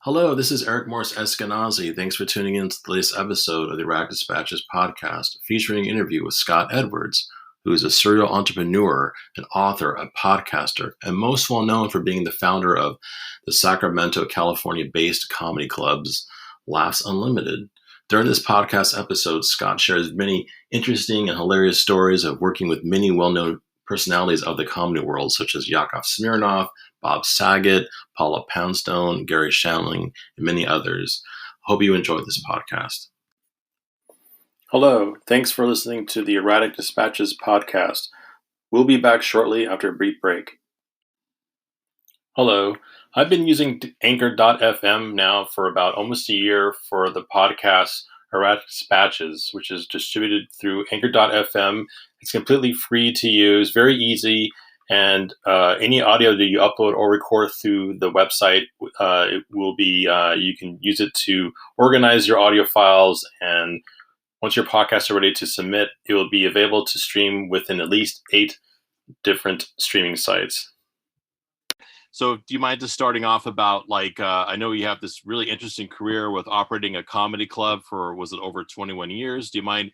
Hello, this is Eric Morris Eskenazi. Thanks for tuning in to the latest episode of the Iraq Dispatches podcast, featuring an interview with Scott Edwards, who is a serial entrepreneur, an author, a podcaster, and most well known for being the founder of the Sacramento, California-based comedy clubs Laughs Unlimited. During this podcast episode, Scott shares many interesting and hilarious stories of working with many well-known personalities of the comedy world, such as Yakov Smirnoff, Bob Saget, Paula Poundstone, Gary Shandling, and many others. Hope you enjoyed this podcast. Hello, thanks for listening to the Erratic Dispatches podcast. We'll be back shortly after a brief break. Hello, I've been using Anchor.fm now for about almost a year for the podcast Erratic Dispatches, which is distributed through Anchor.fm. It's completely free to use, very easy, and any audio that you upload or record through the website, it will be, you can use it to organize your audio files, and once your podcasts are ready to submit, it will be available to stream within at least 8 different streaming sites. So do you mind just starting off about, I know you have this really interesting career with operating a comedy club for, was it over 21 years? Do you mind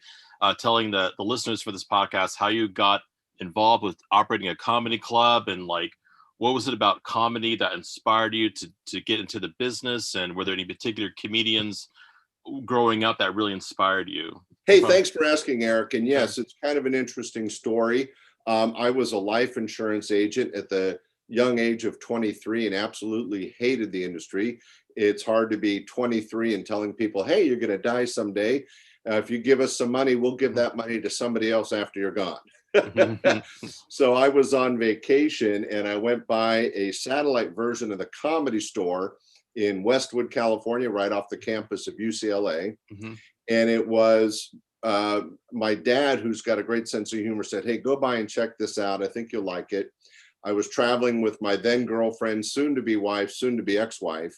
telling the listeners for this podcast how you got involved with operating a comedy club, and what was it about comedy that inspired you to get into the business, and were there any particular comedians growing up that really inspired you? Hey, thanks for asking, Eric. And yes, it's kind of an interesting story. I was a life insurance agent at the young age of 23 and absolutely hated the industry. It's hard to be 23 and telling people, hey, you're going to die someday. If you give us some money, we'll give that money to somebody else after you're gone. So I was on vacation and I went by a satellite version of the Comedy Store in Westwood, California, right off the campus of UCLA. Mm-hmm. And it was my dad, who's got a great sense of humor, said, hey, go by and check this out. I think you'll like it. I was traveling with my then girlfriend, soon to be wife, soon to be ex-wife.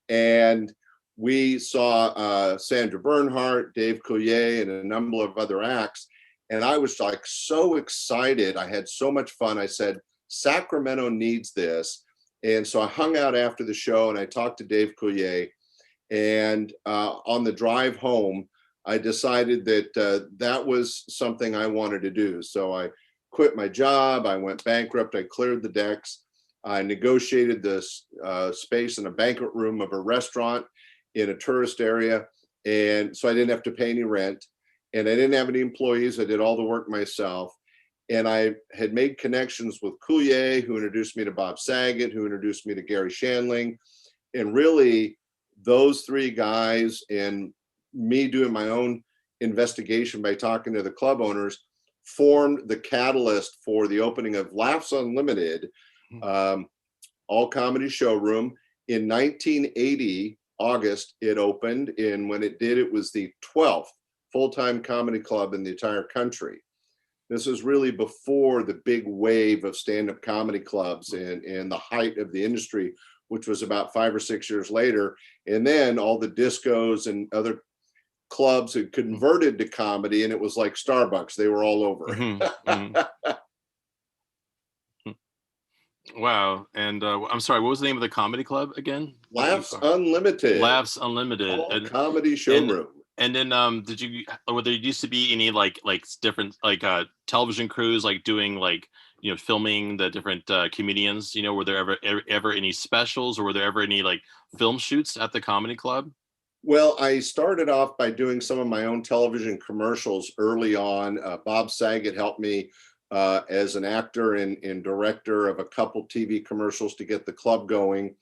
And we saw Sandra Bernhardt, Dave Coulier, and a number of other acts. And I was so excited. I had so much fun. I said, Sacramento needs this. And so I hung out after the show and I talked to Dave Coulier. And on the drive home, I decided that that was something I wanted to do. So I quit my job. I went bankrupt. I cleared the decks. I negotiated this space in a banquet room of a restaurant in a tourist area. And so I didn't have to pay any rent. And I didn't have any employees. I did all the work myself. And I had made connections with Coulier, who introduced me to Bob Saget, who introduced me to Gary Shandling. And really, those three guys and me doing my own investigation by talking to the club owners formed the catalyst for the opening of Laughs Unlimited, all comedy showroom. In 1980, August, it opened. And when it did, it was the 12th full-time comedy club in the entire country. This is really before the big wave of stand-up comedy clubs and the height of the industry, which was about 5 or 6 years later. And then all the discos and other clubs had converted to comedy, and it was like Starbucks. They were all over. Wow. And I'm sorry, what was the name of the comedy club again? Laughs Unlimited. Laughs Unlimited. Comedy showroom. And then were there used to be any different television crews doing filming the different comedians? Were there ever any specials, or were there ever any film shoots at the comedy club? Well, I started off by doing some of my own television commercials early on. Bob Saget helped me as an actor and director of a couple TV commercials to get the club going.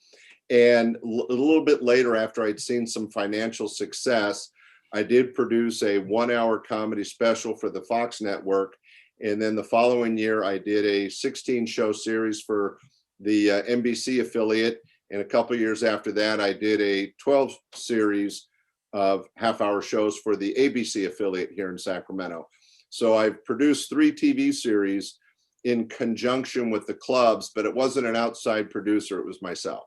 And a little bit later, after I'd seen some financial success, I did produce a 1-hour comedy special for the Fox network. And then the following year, I did a 16-show series for the NBC affiliate. And a couple of years after that, I did a 12 series of half-hour shows for the ABC affiliate here in Sacramento. So I've produced 3 TV series in conjunction with the clubs, but it wasn't an outside producer. It was myself.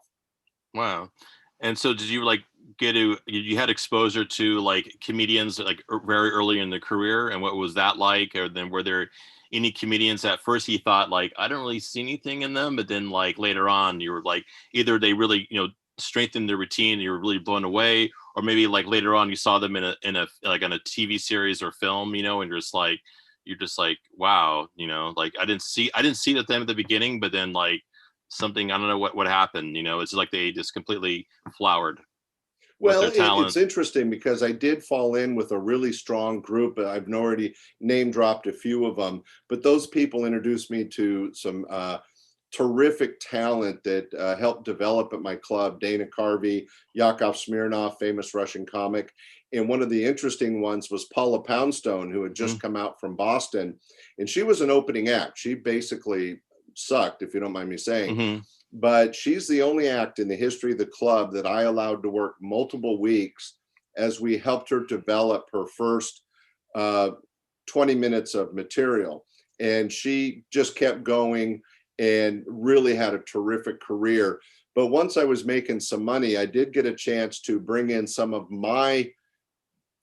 Wow. And so did you you had exposure to comedians very early in the career, and what was that like? Or then were there any comedians at first you thought I don't really see anything in them, but then later on you were either they really strengthened their routine and you were really blown away, or maybe like later on you saw them in a like on a TV series or film, and you're just like, wow, like I didn't see them at the beginning, but then like something, I don't know what happened, it's like they just completely flowered with Well, their it's talent. interesting because I did fall in with a really strong group. I've already name dropped a few of them, but those people introduced me to some terrific talent that helped develop at my club. Dana Carvey, Yakov Smirnov, famous Russian comic. And one of the interesting ones was Paula Poundstone, who had just come out from Boston. And she was an opening act. She basically sucked, if you don't mind me saying. Mm-hmm. But she's the only act in the history of the club that I allowed to work multiple weeks as we helped her develop her first 20 minutes of material. And she just kept going and really had a terrific career. But once I was making some money, I did get a chance to bring in some of my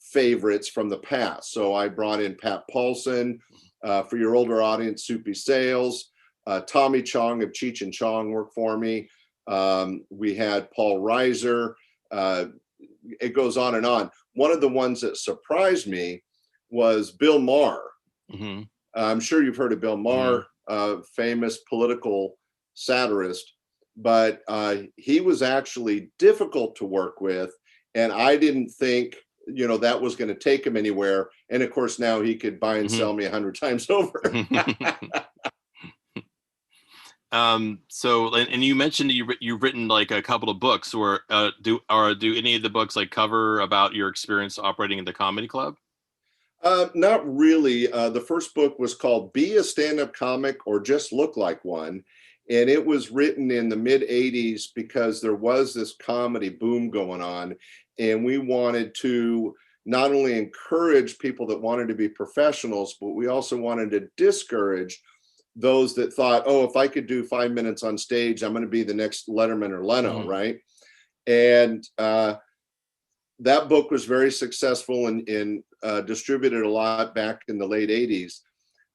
favorites from the past. So I brought in Pat Paulson, for your older audience, Soupy Sales. Tommy Chong of Cheech and Chong worked for me. We had Paul Reiser. It goes on and on. One of the ones that surprised me was Bill Maher. Mm-hmm. I'm sure you've heard of Bill Maher, famous political satirist, but he was actually difficult to work with. And I didn't think, that was going to take him anywhere. And of course, now he could buy and sell me 100 times over. So, and you mentioned you've written like a couple of books, or do any of the books like cover about your experience operating in the comedy club? Not really. The first book was called Be a Stand-Up Comic or Just Look Like One. And it was written in the mid 80s because there was this comedy boom going on. And we wanted to not only encourage people that wanted to be professionals, but we also wanted to discourage those that thought, oh, if I could do 5 minutes on stage, I'm going to be the next Letterman or Leno, right? And that book was very successful and distributed a lot back in the late 80s.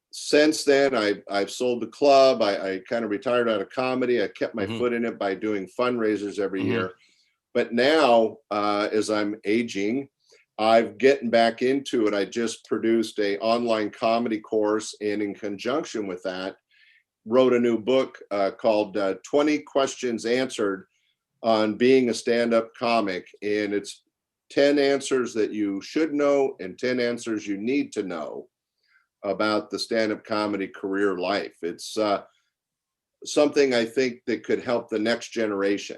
Since then, I've sold the club. I kind of retired out of comedy. I kept my foot in it by doing fundraisers every year. But now, as I'm aging, I've getting back into it. I just produced an online comedy course, and in conjunction with that, wrote a new book called 20 Questions Answered on Being a Stand-Up Comic. And it's 10 answers that you should know and 10 answers you need to know about the stand-up comedy career life. It's something I think that could help the next generation.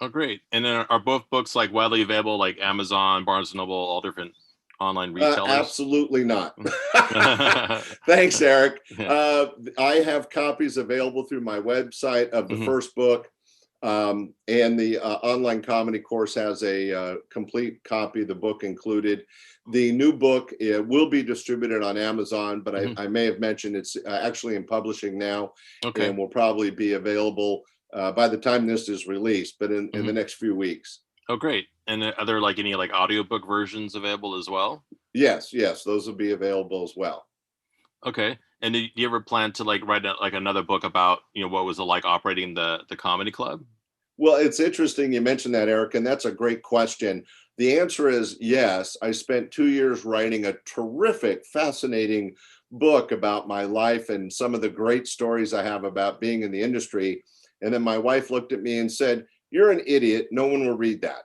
Oh, great. And then are both books like widely available, like Amazon, Barnes and Noble, all different online retailers? Absolutely not. Thanks, Eric. I have copies available through my website of the first book. And the online comedy course has a complete copy of the book included. The new book will be distributed on Amazon, but I may have mentioned it's actually in publishing now, and will probably be available by the time this is released, but in the next few weeks. Oh, great. And are there like any like audiobook versions available as well? Yes, those will be available as well. Okay. And do you ever plan to like write like another book about, what was it like operating the comedy club? Well, it's interesting you mentioned that, Eric, and that's a great question. The answer is yes. I spent 2 years writing a terrific, fascinating book about my life and some of the great stories I have about being in the industry. And then my wife looked at me and said, "You're an idiot. No one will read that."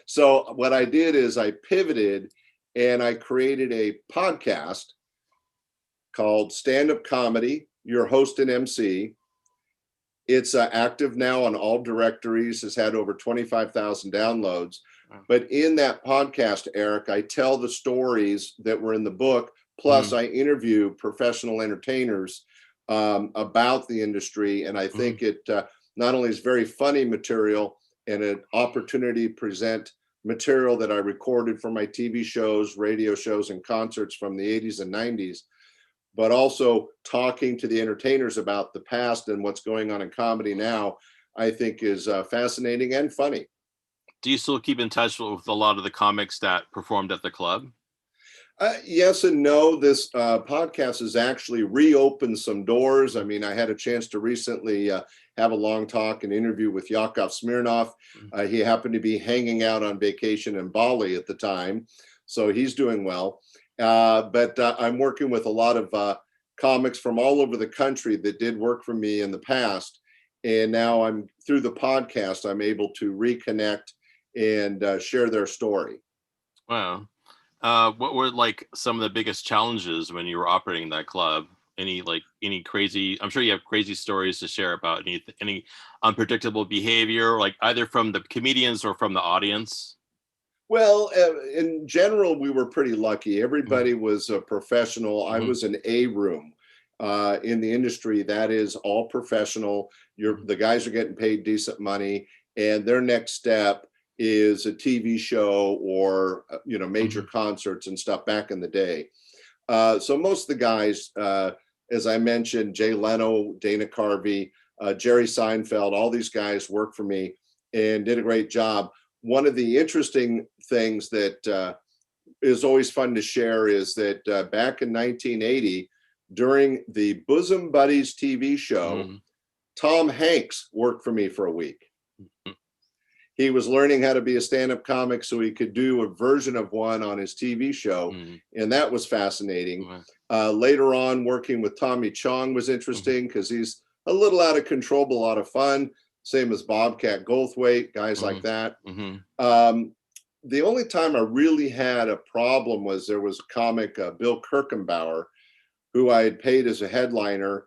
So what I did is I pivoted and I created a podcast called Stand-Up Comedy, Your Host and MC. It's active now on all directories, has had over 25,000 downloads. But in that podcast, Eric, I tell the stories that were in the book, plus I interview professional entertainers about the industry. And I think it not only is very funny material and an opportunity to present material that I recorded for my TV shows, radio shows, and concerts from the 80s and 90s, but also talking to the entertainers about the past and what's going on in comedy now, I think is fascinating and funny. Do you still keep in touch with a lot of the comics that performed at the club? Yes and no. This podcast has actually reopened some doors. I mean, I had a chance to recently have a long talk and interview with Yakov Smirnov. He happened to be hanging out on vacation in Bali at the time, so he's doing well. But I'm working with a lot of comics from all over the country that did work for me in the past. And now I'm through the podcast, I'm able to reconnect and share their story. Wow. What were like some of the biggest challenges when you were operating that club? Any crazy, I'm sure you have crazy stories to share about any unpredictable behavior, like either from the comedians or from the audience? Well, in general, we were pretty lucky. Everybody was a professional. I Mm-hmm. was an A room in the industry. That is all professional. The guys are getting paid decent money, and their next step is a TV show or major concerts and stuff back in the day. So most of the guys, as I mentioned, Jay Leno, Dana Carvey, Jerry Seinfeld, all these guys worked for me and did a great job. One of the interesting things that is always fun to share is that back in 1980, during the Bosom Buddies TV show, Tom Hanks worked for me for a week. He was learning how to be a stand-up comic so he could do a version of one on his TV show, and that was fascinating. Later on, working with Tommy Chong was interesting because he's a little out of control, but a lot of fun. Same as Bobcat Goldthwait, guys like that. The only time I really had a problem was there was a comic, Bill Kirkenbauer, who I had paid as a headliner,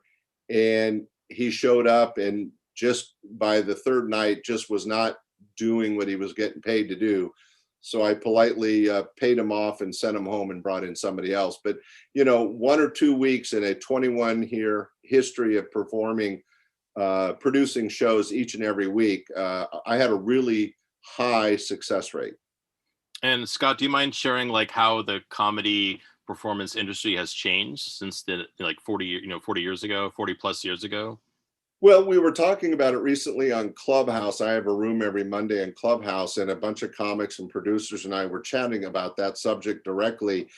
and he showed up and just by the third night just was not doing what he was getting paid to do. So I politely paid him off and sent him home and brought in somebody else. But, 1 or 2 weeks in a 21-year history of performing, producing shows each and every week, I had a really high success rate. And Scott, do you mind sharing like how the comedy performance industry has changed since the 40 years ago, 40 plus years ago? Well, we were talking about it recently on Clubhouse. I have a room every Monday in Clubhouse, and a bunch of comics and producers and I were chatting about that subject directly.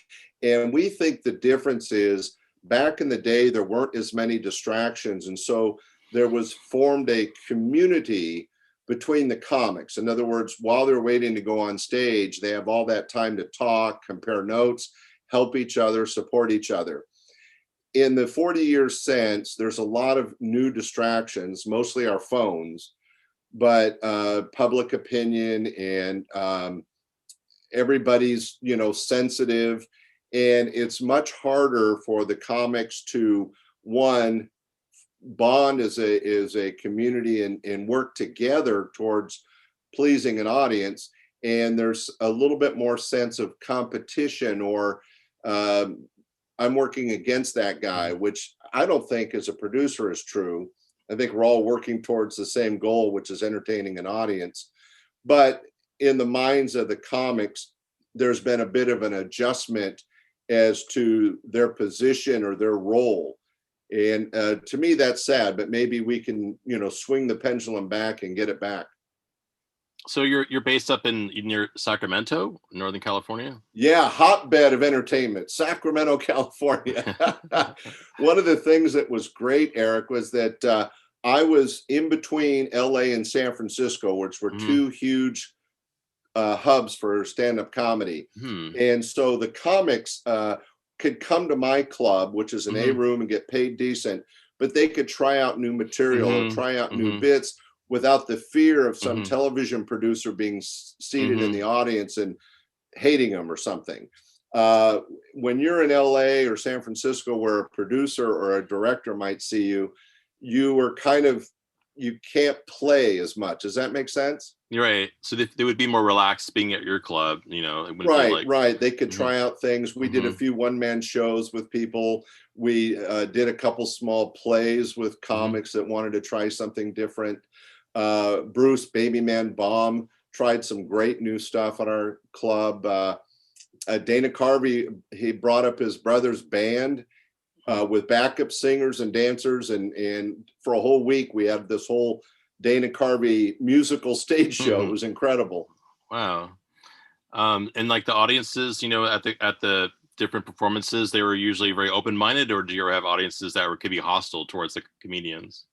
And we think the difference is back in the day, there weren't as many distractions. And so there was formed a community between the comics. In other words, while they're waiting to go on stage, they have all that time to talk, compare notes, help each other, support each other. In the 40 years since, there's a lot of new distractions, mostly our phones, but public opinion and everybody's, sensitive. And it's much harder for the comics to, one, bond as a community and work together towards pleasing an audience. And there's a little bit more sense of competition or I'm working against that guy, which I don't think as a producer is true. I think we're all working towards the same goal, which is entertaining an audience. But in the minds of the comics, there's been a bit of an adjustment as to their position or their role. And to me, that's sad, but maybe we can, swing the pendulum back and get it back. So you're based up in near Sacramento, Northern California? Yeah, hotbed of entertainment, Sacramento, California. One of the things that was great, Eric, was that I was in between LA and San Francisco, which were two huge hubs for stand-up comedy. And so the comics could come to my club, which is an A room, and get paid decent, but they could try out new material or try out new bits without the fear of some television producer being seated in the audience and hating them or something. When you're in LA or San Francisco, where a producer or a director might see you, you can't play as much. Does that make sense? You're right. So they would be more relaxed being at your club, Right. They could try out things. We did a few one-man shows with people. We did a couple small plays with comics that wanted to try something different. Bruce Babyman Baum tried some great new stuff on our club. Dana Carvey, he brought up his brother's band with backup singers and dancers, and for a whole week we had this whole Dana Carvey musical stage show. It was incredible. Wow. And like the audiences, at the different performances, they were usually very open-minded, or do you ever have audiences that could be hostile towards the comedians?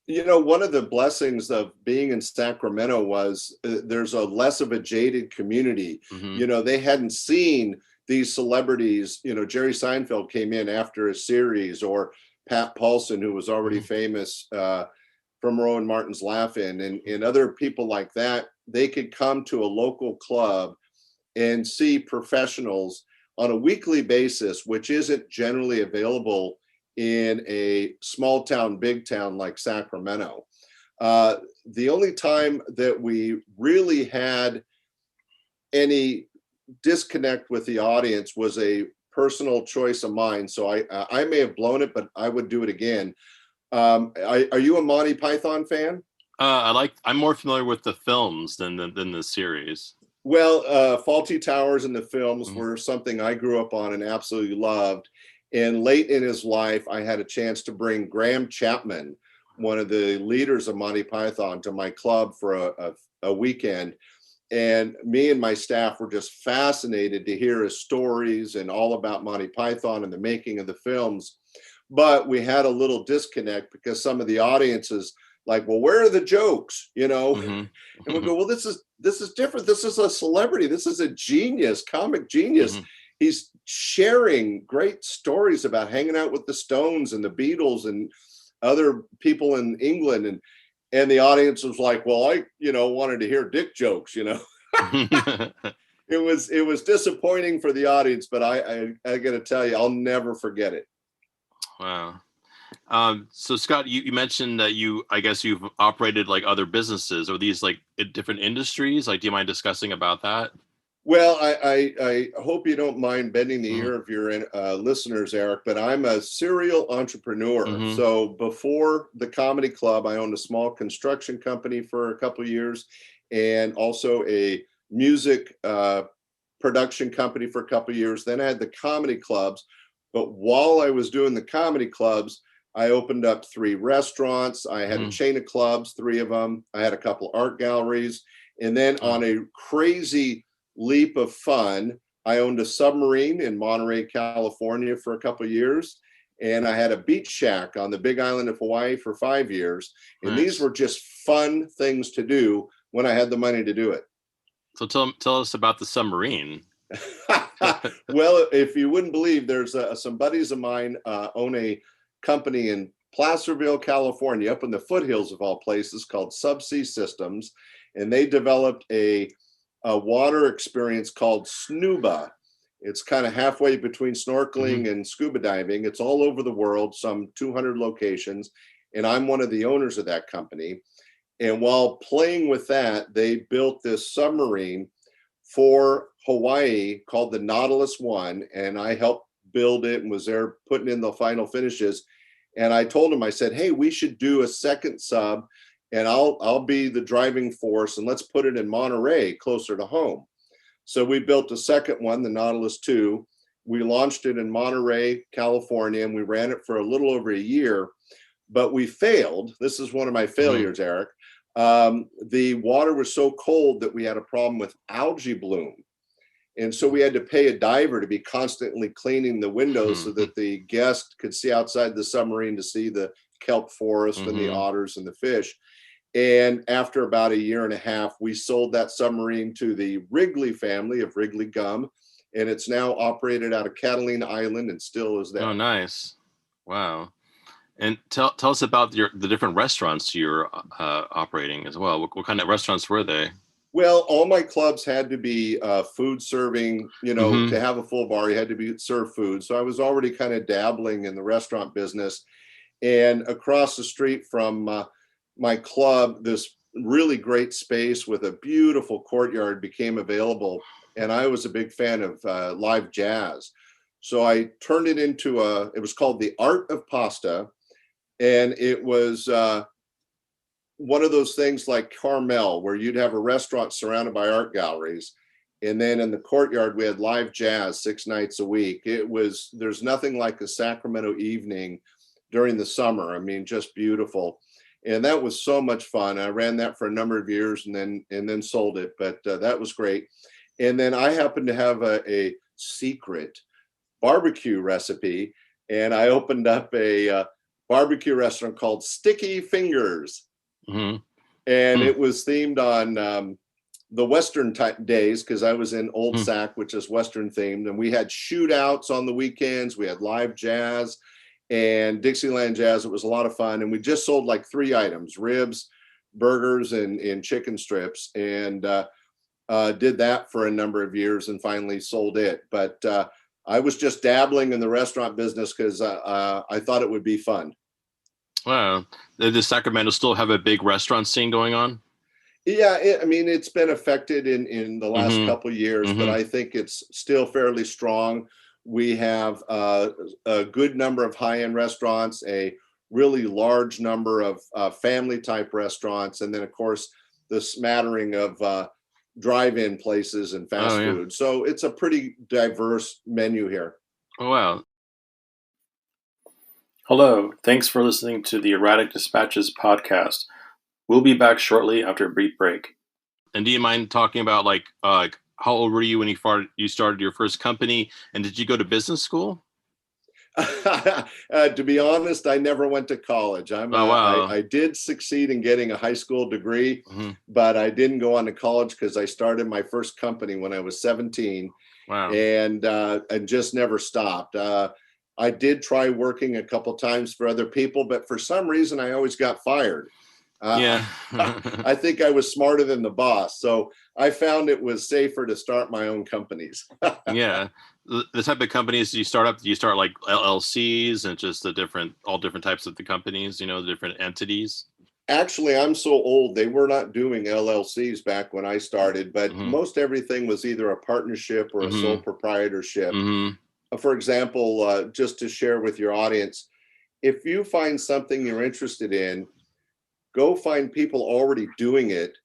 One of the blessings of being in Sacramento was there's a less of a jaded community. Hmm. They hadn't seen these celebrities. Jerry Seinfeld came in after a series, or Pat Paulson, who was already Hmm. famous from Rowan Martin's Laugh-In, and other people like that. They could come to a local club and see professionals on a weekly basis, which isn't generally available in a small town, big town like Sacramento. The only time that we really had any disconnect with the audience was a personal choice of mine. So I may have blown it, but I would do it again. Are you a Monty Python fan? I'm more familiar with the films than the series. Well, Faulty Towers and the films Hmm. were something I grew up on and absolutely loved. And late in his life, I had a chance to bring Graham Chapman, one of the leaders of Monty Python, to my club for a weekend. And me and my staff were just fascinated to hear his stories and all about Monty Python and the making of the films. But we had a little disconnect because some of the audiences, like, well, where are the jokes? Hmm. And we go, well, this is different. This is a celebrity. This is a genius, comic genius. Hmm. He's sharing great stories about hanging out with the Stones and the Beatles and other people in England. And the audience was like, well, I wanted to hear dick jokes. It was disappointing for the audience, but I got to tell you, I'll never forget it. Wow. So Scott, you mentioned that I guess you've operated like other businesses. Are these like in different industries? Like, do you mind discussing about that? Well, I hope you don't mind bending the Hmm. ear of your listeners, Eric, but I'm a serial entrepreneur. Hmm. So before the comedy club, I owned a small construction company for a couple of years, and also a music production company for a couple of years. Then I had the comedy clubs. But while I was doing the comedy clubs, I opened up 3 restaurants. I had a Hmm. chain of clubs, 3 of them. I had a couple art galleries. And then Oh, on a crazy leap of fun, I owned a submarine in Monterey, California for a couple of years. And I had a beach shack on the big island of Hawaii for 5 years. And these nice. were just fun things to do when I had the money to do it. So tell us about the submarine. Well, if you wouldn't believe, there's some buddies of mine own a company in Placerville, California, up in the foothills of all places, called Subsea Systems, and they developed a water experience called Snuba. It's kind of halfway between Hmm. snorkeling and scuba diving. It's all over the world, some 200 locations, and I'm one of the owners of that company. And while playing with that, they built this submarine for Hawaii called the Nautilus One, and I helped build it and was there putting in the final finishes. And I told him, I said, "Hey, we should do a second sub, and I'll be the driving force, and let's put it in Monterey, closer to home." So we built a second one, the Nautilus Two. We launched it in Monterey, California, and we ran it for a little over a year. But we failed. This is one of my Hmm. failures, Eric. The water was so cold that we had a problem with algae bloom. And so we had to pay a diver to be constantly cleaning the windows so Hmm. that the guest could see outside the submarine to see the kelp forest and the Hmm. otters and the fish. And after about a year and a half, we sold that submarine to the Wrigley family of Wrigley Gum. And it's now operated out of Catalina Island and still is Oh, there. nice. Wow. And tell us about the different restaurants you're operating as well. What kind of restaurants were they? Well, all my clubs had to be food serving. To Hmm. have a full bar, you had to be serve food. So I was already kind of dabbling in the restaurant business. And across the street from my club, this really great space with a beautiful courtyard became available. And I was a big fan of live jazz. So I turned it into it was called The Art of Pasta. And it was one of those things like Carmel, where you'd have a restaurant surrounded by art galleries. And then in the courtyard, we had live jazz 6 nights a week. There's nothing like a Sacramento evening during the summer. I mean, just beautiful. And that was so much fun. I ran that for a number of years and then sold it, but that was great. And then I happened to have a secret barbecue recipe, and I opened up barbecue restaurant called Sticky Fingers. Mm-hmm. And Hmm. it was themed on the Western type days, because I was in Old Hmm. Sac, which is Western themed. And we had shootouts on the weekends. We had live jazz and Dixieland jazz. It was a lot of fun. And we just sold like 3 items: ribs, burgers, and chicken strips. And did that for a number of years and finally sold it. But I was just dabbling in the restaurant business because I thought it would be fun. Wow. Does Sacramento still have a big restaurant scene going on? Yeah, I mean, it's been affected in the last Mm-hmm. couple of years, but Mm-hmm. I think it's still fairly strong. We have a good number of high-end restaurants, a really large number of family type restaurants, and then of course the smattering of drive-in places and Oh fast yeah. food. So it's a pretty diverse menu here. Oh wow. Hello. Thanks for listening to the Erratic Dispatches podcast. We'll be back shortly after a brief break. And do you mind talking about like how old were you when you started your first company, and did you go to business school? To be honest, I never went to college. Oh wow. I did succeed in getting a high school degree, Mm-hmm. but I didn't go on to college because I started my first company when I was 17, Wow. and just never stopped. I did try working a couple times for other people, but for some reason I always got fired. Yeah. I think I was smarter than the boss, so I found it was safer to start my own companies. Yeah. The type of companies you start up, you start like LLCs and just all different types of the companies, the different entities. Actually, I'm so old, they were not doing LLCs back when I started, but Mm-hmm. most everything was either a partnership or a sole Mm-hmm. proprietorship. Mm-hmm. For example, just to share with your audience, if you find something you're interested in, go find people already doing it,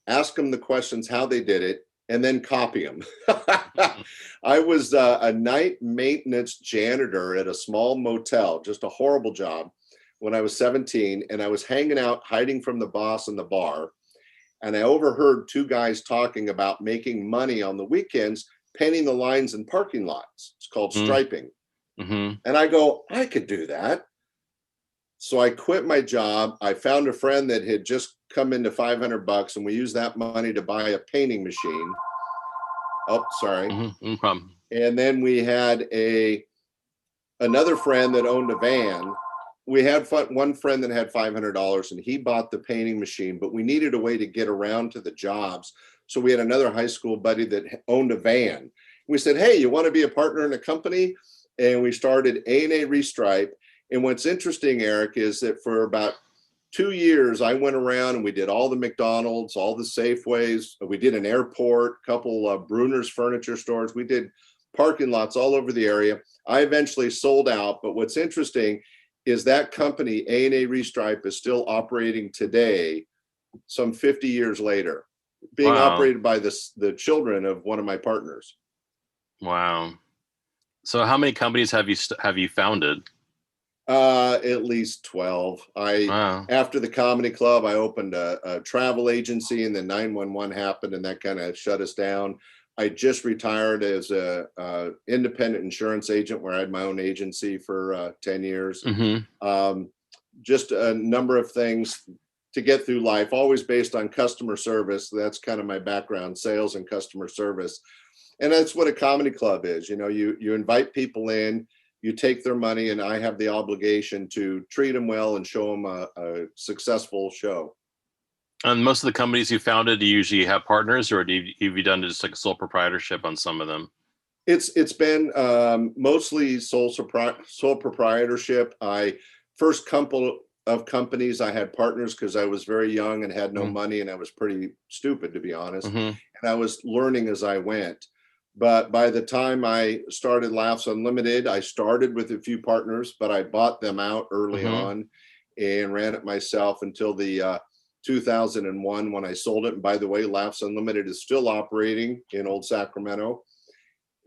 ask them the questions, how they did it, and then copy them. I was a night maintenance janitor at a small motel, just a horrible job, when I was 17, and I was hanging out, hiding from the boss in the bar. And I overheard 2 guys talking about making money on the weekends, painting the lines in parking lots. It's called striping. Mm-hmm. And I go, I could do that. So I quit my job. I found a friend that had just come into $500, and we used that money to buy a painting machine. Oh, sorry. Mm-hmm. No problem. And then we had another friend that owned a van. We had one friend that had $500, and he bought the painting machine, but we needed a way to get around to the jobs. So we had another high school buddy that owned a van. We said, hey, you want to be a partner in a company? And we started A&A Restripe. And what's interesting, Eric, is that for about 2 years, I went around and we did all the McDonald's, all the Safeways. We did an airport, a couple of Bruner's furniture stores. We did parking lots all over the area. I eventually sold out. But what's interesting is that company, A&A Restripe, is still operating today, some 50 years later, being operated by the children of one of my partners. Wow. So how many companies have you founded? At least 12. Wow. After the comedy club, I opened a travel agency, and then 911 happened, and that kind of shut us down. I just retired as a independent insurance agent, where I had my own agency for 10 years. Mm-hmm. Just a number of things to get through life, always based on customer service. That's kind of my background, sales and customer service. And that's what a comedy club is. You invite people in, you take their money, and I have the obligation to treat them well and show them a successful show. And most of the companies you founded, do you usually have partners, or have you done just like a sole proprietorship on some of them? It's been mostly sole proprietorship. First couple of companies, I had partners because I was very young and had no money, and I was pretty stupid, to be honest. Mm-hmm. And I was learning as I went. But by the time I started Laughs Unlimited, I started with a few partners, but I bought them out early on and ran it myself until the 2001 when I sold it. And by the way, Laughs Unlimited is still operating in Old Sacramento.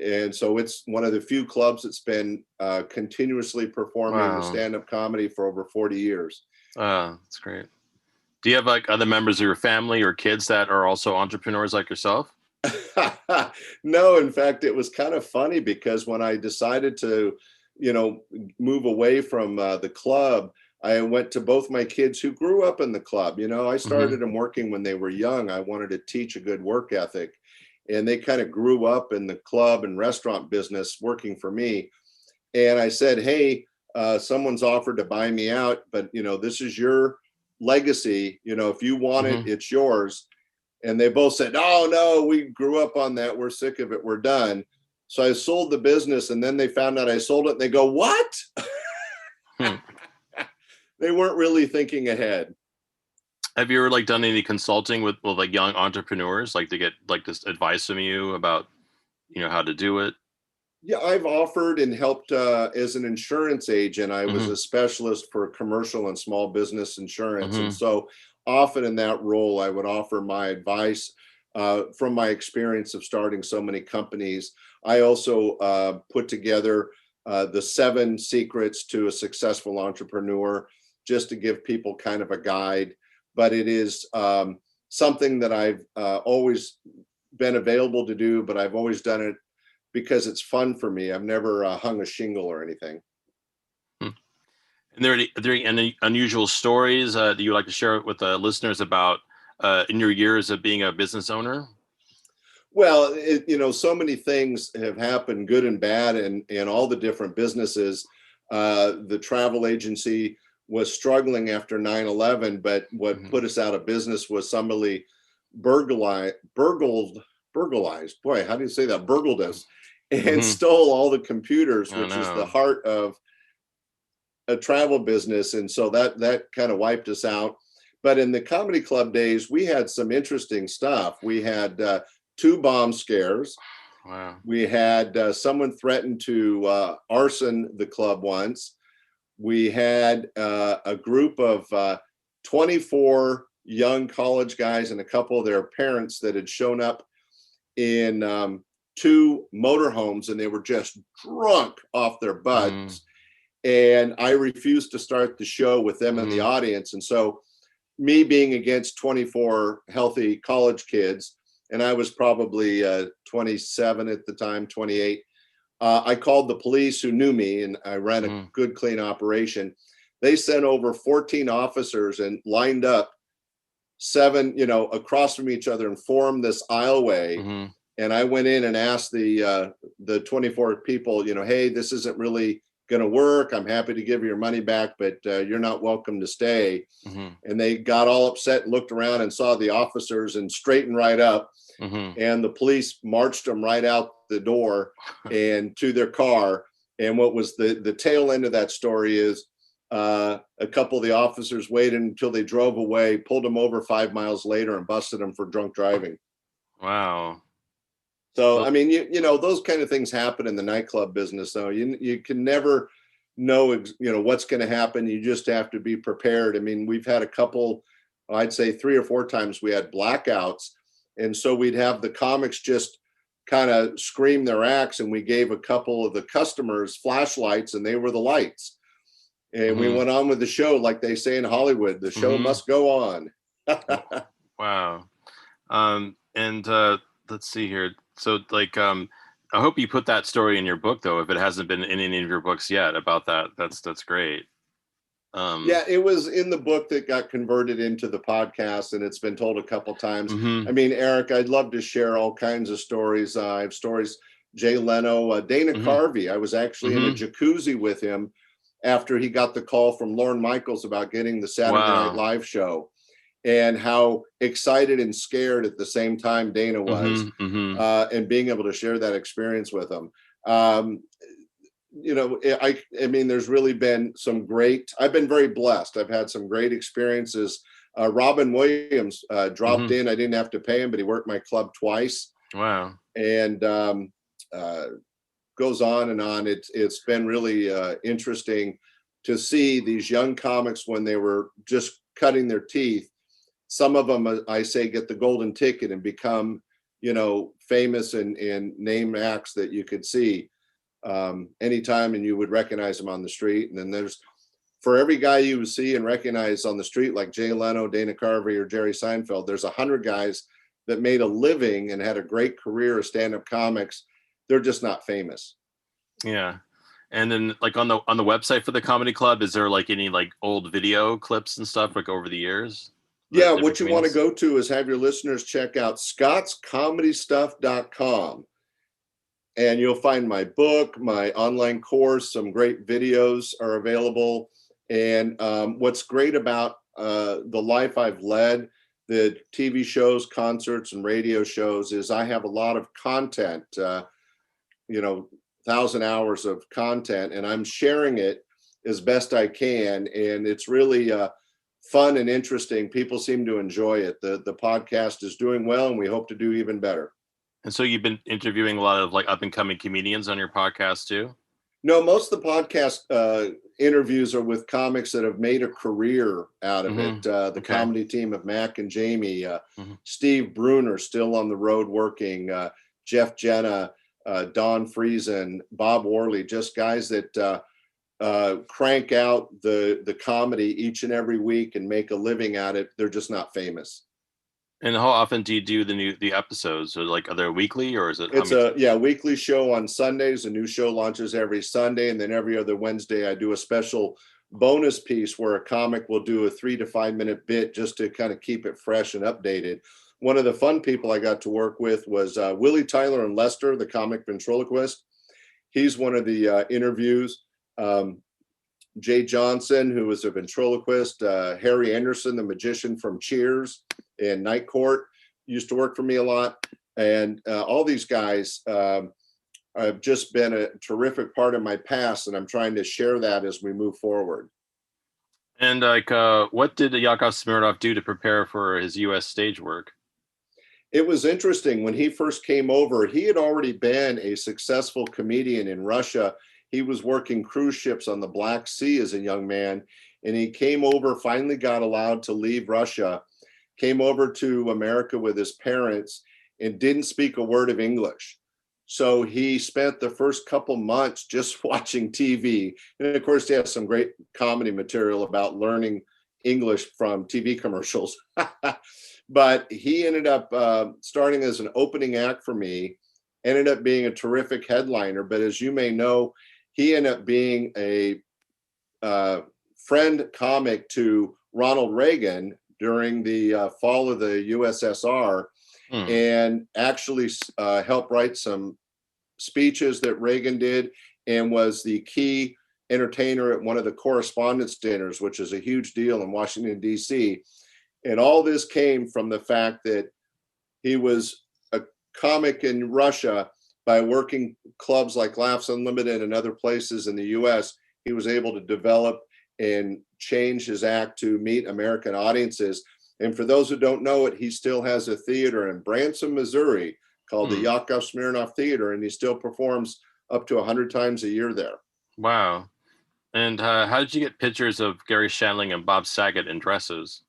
And so it's one of the few clubs that's been continuously performing stand-up comedy for over 40 years. Oh, that's great. Do you have like other members of your family or kids that are also entrepreneurs like yourself? No, in fact, it was kind of funny because when I decided to move away from the club, I went to both my kids who grew up in the club. I started them working when they were young. I wanted to teach a good work ethic, and they kind of grew up in the club and restaurant business working for me. And I said, hey, someone's offered to buy me out, but this is your legacy. If you want it, it's yours. And they both said, oh no, we grew up on that, we're sick of it, we're done. So I sold the business, and then they found out I sold it, and they go, what? They weren't really thinking ahead. Have you ever done any consulting with like young entrepreneurs, like to get this advice from you about how to do it? Yeah, I've offered and helped as an insurance agent. I was a specialist for commercial and small business insurance. And so often in that role, I would offer my advice from my experience of starting so many companies. I also put together the 7 secrets to a successful entrepreneur, just to give people kind of a guide. But it is something that I've always been available to do, but I've always done it because it's fun for me. I've never hung a shingle or anything. And are there any unusual stories that you would like to share with the listeners about in your years of being a business owner? Well, so many things have happened, good and bad, and all the different businesses. The travel agency was struggling after 9/11, but what put us out of business was somebody burglized. Boy, how do you say that? Burgled us and stole all the computers, which is the heart of a travel business. And so that kind of wiped us out. But in the comedy club days, we had some interesting stuff. We had 2 bomb scares. Wow. We had someone threatened to arson the club once. We had a group of 24 young college guys and a couple of their parents that had shown up in 2 motorhomes, and they were just drunk off their butts. And I refused to start the show with them in the audience. And so me being against 24 healthy college kids, and I was probably 27 at the time, 28, I called the police, who knew me, and I ran a good, clean operation. They sent over 14 officers and lined up 7, across from each other and formed this aisleway. And I went in and asked the 24 people, hey, this isn't really going to work. I'm happy to give you your money back, but you're not welcome to stay. And they got all upset and looked around and saw the officers and straightened right up. And the police marched them right out the door and to their car. And what was the tail end of that story is a couple of the officers waited until they drove away, pulled them over 5 miles later, and busted them for drunk driving. Wow. So, I mean, those kind of things happen in the nightclub business, though. You can never know, what's going to happen. You just have to be prepared. I mean, we've had a couple, I'd say 3 or 4 times we had blackouts. And so we'd have the comics just kind of scream their acts, and we gave a couple of the customers flashlights, and they were the lights. And we went on with the show, like they say in Hollywood, the show must go on. Wow. And let's see here. So I hope you put that story in your book, though, if it hasn't been in any of your books yet about that. That's great. Yeah, it was in the book that got converted into the podcast, and it's been told a couple times. I mean, Eric, I'd love to share all kinds of stories. I have stories, Jay Leno, Dana Carvey. I was actually in a jacuzzi with him after he got the call from Lorne Michaels about getting the Saturday Night Live show, and how excited and scared at the same time Dana was, and being able to share that experience with him. I mean, there's really been some great, I've been very blessed. I've had some great experiences. Robin Williams dropped in. I didn't have to pay him, but he worked my club twice. Wow. And goes on and on. It's been really interesting to see these young comics when they were just cutting their teeth. Some of them, I say, get the golden ticket and become, famous and name acts that you could see anytime, and you would recognize them on the street. And then there's, for every guy you would see and recognize on the street, like Jay Leno, Dana Carvey, or Jerry Seinfeld, there's 100 guys that made a living and had a great career as stand-up comics. They're just not famous. Yeah. And then like on the website for the comedy club, is there like any like old video clips and stuff like over the years Yeah, that different what you want to comedians? go to is have your listeners check out scottscomedystuff.com, and you'll find my book, my online course, some great videos are available. And what's great about the life I've led, the TV shows, concerts, and radio shows, is I have a lot of content, you know, 1,000 hours of content, and I'm sharing it as best I can. And it's really fun and interesting. People seem to enjoy it. The podcast is doing well, and we hope to do even better. And so you've been interviewing a lot of like up and coming comedians on your podcast too? No, most of the podcast interviews are with comics that have made a career out of it. The Okay. comedy team of Mac and Jamie, Hmm. Steve Bruner still on the road working, Jeff Jenna, Don Friesen, Bob Worley, just guys that crank out the comedy each and every week and make a living at it. They're just not famous. And how often do you do the episodes? Or like are they weekly or is it how It's many? a weekly show on Sundays. A new show launches every Sunday, and then every other Wednesday I do a special bonus piece where a comic will do a 3 to 5 minute bit just to kind of keep it fresh and updated. One of the fun people I got to work with was Willie Tyler and Lester, the comic ventriloquist. He's one of the interviews. Jay Johnson, who was a ventriloquist, Harry Anderson, the magician from Cheers and Night Court, used to work for me a lot. And all these guys have just been a terrific part of my past, and I'm trying to share that as we move forward. And like what did Yakov Smirnoff do to prepare for his US stage work? It was interesting. When he first came over, he had already been a successful comedian in Russia. He was working cruise ships on the Black Sea as a young man, and he came over, finally got allowed to leave Russia, came over to America with his parents, and didn't speak a word of English. So he spent the first couple months just watching TV. And of course, he has some great comedy material about learning English from TV commercials. But he ended up starting as an opening act for me, ended up being a terrific headliner. But as you may know, he ended up being a friend comic to Ronald Reagan during the fall of the USSR, Hmm. and actually helped write some speeches that Reagan did, and was the key entertainer at one of the correspondence dinners, which is a huge deal in Washington, D.C. And all this came from the fact that he was a comic in Russia. By working clubs like Laughs Unlimited and other places in the US, he was able to develop and change his act to meet American audiences. And for those who don't know it, he still has a theater in Branson, Missouri called the Hmm. Yakov Smirnoff Theater, and he still performs up to 100 times a year there. Wow. And how did you get pictures of Gary Shandling and Bob Saget in dresses?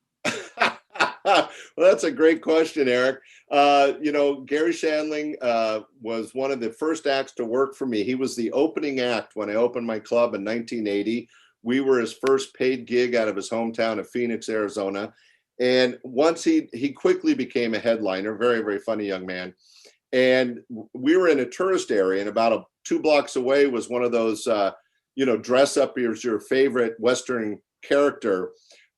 Well, that's a great question, Eric. Gary Shandling was one of the first acts to work for me. He was the opening act when I opened my club in 1980. We were his first paid gig out of his hometown of Phoenix, Arizona. And once he quickly became a headliner, very, very funny young man. And we were in a tourist area, and about 2 blocks away was one of those, dress up as your favorite Western character.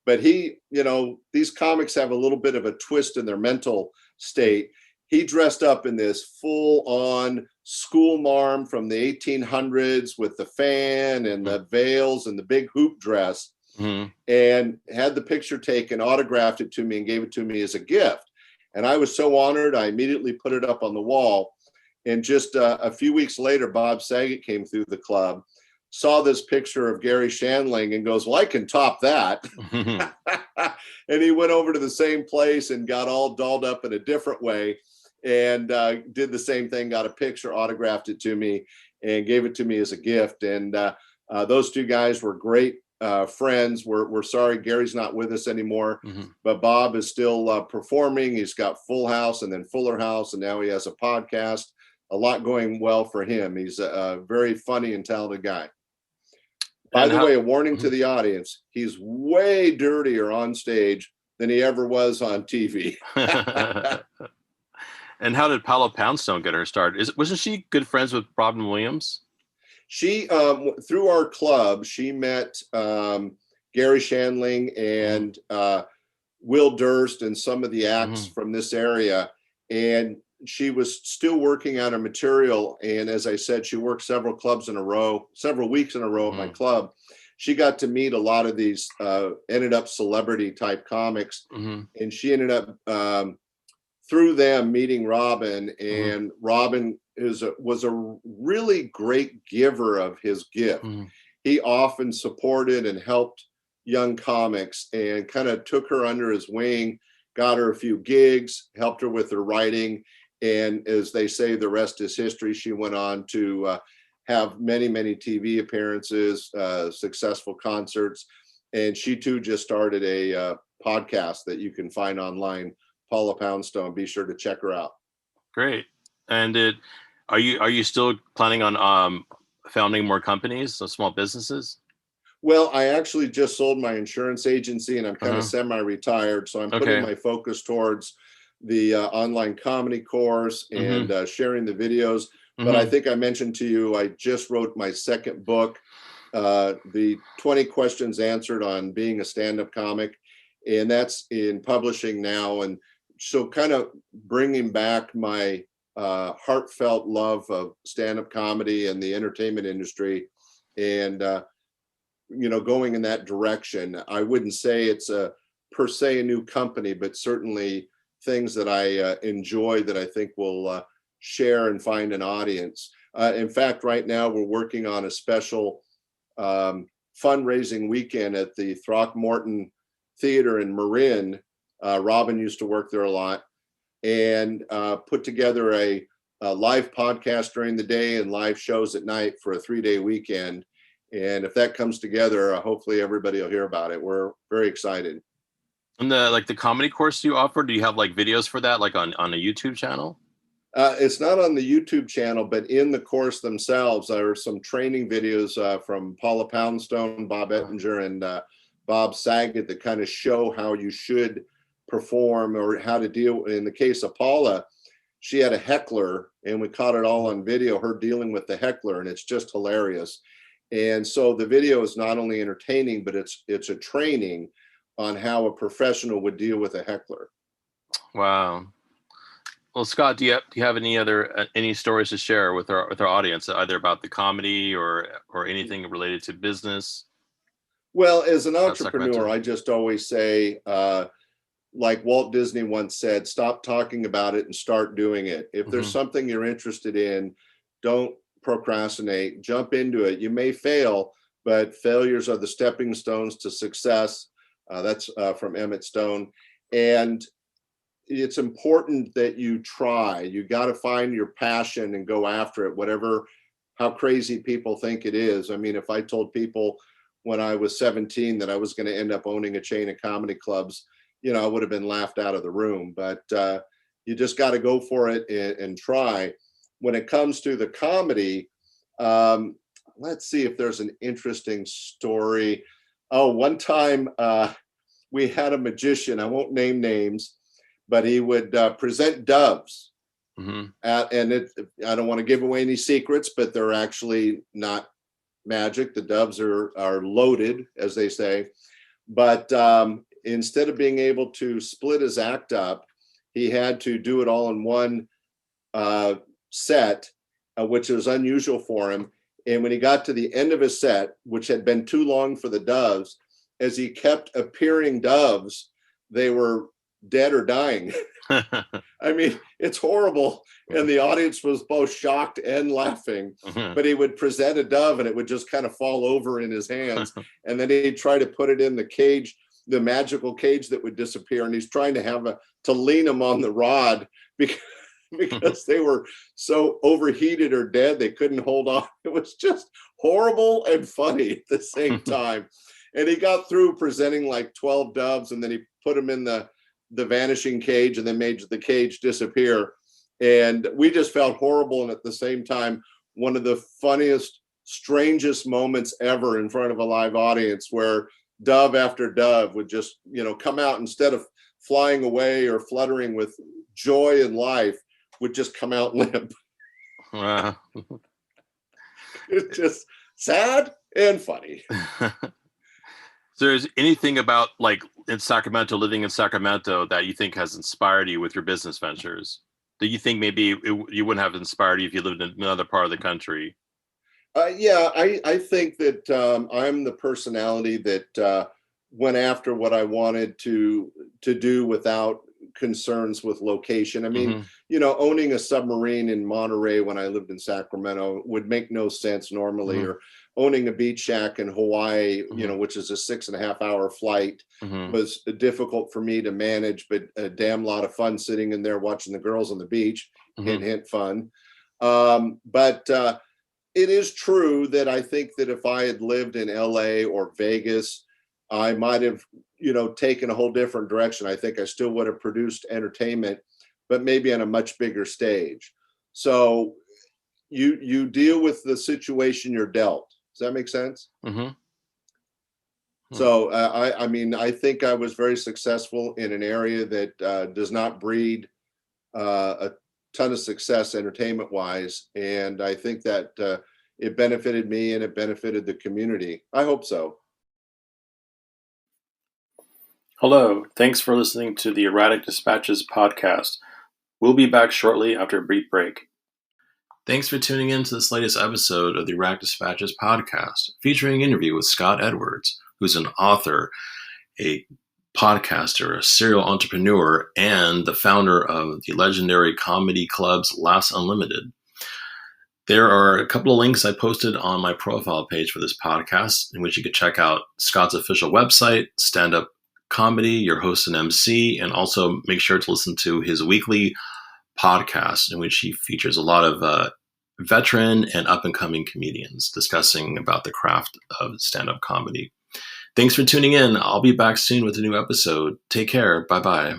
But these comics have a little bit of a twist in their mental state. He dressed up in this full on school marm from the 1800s with the fan and the veils and the big hoop dress, Mm-hmm. and had the picture taken, autographed it to me, and gave it to me as a gift. And I was so honored, I immediately put it up on the wall. And just a few weeks later, Bob Saget came through the club, saw this picture of Gary Shandling, and goes, "Well, I can top that." And he went over to the same place and got all dolled up in a different way, and did the same thing, got a picture, autographed it to me, and gave it to me as a gift. And those two guys were great friends. We're sorry Gary's not with us anymore, Mm-hmm. but Bob is still performing. He's got Full House and then Fuller House, and now he has a podcast. A lot going well for him. He's a very funny and talented guy. By And the how? way, a warning to the audience, he's way dirtier on stage than he ever was on TV. And how did Paula Poundstone get her start? Wasn't she good friends with Robin Williams? She, through our club, she met Gary Shandling and Will Durst and some of the acts from this area. And she was still working on her material. And as I said, she worked several weeks in a row at my club. She got to meet a lot of these ended up celebrity type comics. And she ended up through them meeting Robin. And Robin was a really great giver of his gift. He often supported and helped young comics and kind of took her under his wing, got her a few gigs, helped her with her writing. And as they say, the rest is history. She went on to have many, many TV appearances, successful concerts. And she too just started a podcast that you can find online, Paula Poundstone. Be sure to check her out. Great. And are you still planning on founding more companies, so small businesses? Well, I actually just sold my insurance agency and I'm kind of semi-retired. So I'm putting my focus towards the online comedy course and sharing the videos. But I think I mentioned to you, I just wrote my second book, the 20 questions answered on being a stand-up comic. And that's in publishing now. And so kind of bringing back my heartfelt love of stand-up comedy and the entertainment industry. And going in that direction. I wouldn't say it's per se a new company, but certainly things that I enjoy that I think will share and find an audience. In fact, right now we're working on a special fundraising weekend at the Throckmorton Theater in Marin. Robin used to work there a lot, and put together a live podcast during the day and live shows at night for a 3-day weekend. And if that comes together, hopefully everybody will hear about it. We're very excited. And the comedy course you offer, do you have like videos for that, like on a YouTube channel? It's not on the YouTube channel, but in the course themselves, there are some training videos from Paula Poundstone, Bob Ettinger, and Bob Saget that kind of show how you should perform or how to deal. In the case of Paula, she had a heckler and we caught it all on video, her dealing with the heckler, and it's just hilarious. And so the video is not only entertaining, but it's a training on how a professional would deal with a heckler. Wow. Well, Scott, do you have any stories to share with our audience, either about the comedy or anything related to business? Well, as an entrepreneur, I just always say, like Walt Disney once said, stop talking about it and start doing it. If there's something you're interested in, don't procrastinate, jump into it. You may fail, but failures are the stepping stones to success. That's from Emmett Stone. And it's important that you try. You got to find your passion and go after it, how crazy people think it is. I mean, if I told people when I was 17 that I was going to end up owning a chain of comedy clubs, I would have been laughed out of the room. But you just got to go for it and try. When it comes to the comedy, let's see if there's an interesting story. Oh, one time we had a magician, I won't name names, but he would present doves. And I don't want to give away any secrets, but they're actually not magic. The doves are loaded, as they say. But instead of being able to split his act up, he had to do it all in one set, which was unusual for him. And when he got to the end of his set, which had been too long for the doves, as he kept appearing doves, they were dead or dying. I mean, it's horrible. And the audience was both shocked and laughing. But he would present a dove and it would just kind of fall over in his hands. And then he'd try to put it in the cage, the magical cage that would disappear. And he's trying to lean him on the rod because they were so overheated or dead, they couldn't hold on. It was just horrible and funny at the same time. And he got through presenting like 12 doves, and then he put them in the vanishing cage and then made the cage disappear. And we just felt horrible. And at the same time, one of the funniest, strangest moments ever in front of a live audience, where dove after dove would just, come out, instead of flying away or fluttering with joy and life, would just come out limp. Wow. It's just sad and funny. So is anything about like in Sacramento, living in Sacramento, that you think has inspired you with your business ventures? Do you think maybe you wouldn't have inspired you if you lived in another part of the country? Yeah, I think that I'm the personality that went after what I wanted to do without concerns with location. I mean, Hmm. owning a submarine in Monterey when I lived in Sacramento would make no sense normally, Hmm. or owning a beach shack in Hawaii, Hmm. which is a 6.5 hour flight, Hmm. was difficult for me to manage, but a damn lot of fun sitting in there watching the girls on the beach. Hmm. Hint, hint, fun. But it is true that I think that if I had lived in LA or Vegas, I might have, taken a whole different direction. I think I still would have produced entertainment, but maybe on a much bigger stage. So you deal with the situation you're dealt. Does that make sense? Hmm. So I mean, I think I was very successful in an area that does not breed a ton of success entertainment wise, and I think that it benefited me and it benefited the community. I hope so. Hello, thanks for listening to the Erratic Dispatches podcast. We'll be back shortly after a brief break. Thanks for tuning in to this latest episode of the Erratic Dispatches podcast, featuring an interview with Scott Edwards, who's an author, a podcaster, a serial entrepreneur, and the founder of the legendary comedy clubs Laughs Unlimited. There are a couple of links I posted on my profile page for this podcast, in which you could check out Scott's official website, Stand Up Comedy, your host and MC, and also make sure to listen to his weekly podcast, in which he features a lot of veteran and up-and-coming comedians discussing about the craft of stand-up comedy. Thanks for tuning in. I'll be back soon with a new episode. Take care. Bye-bye.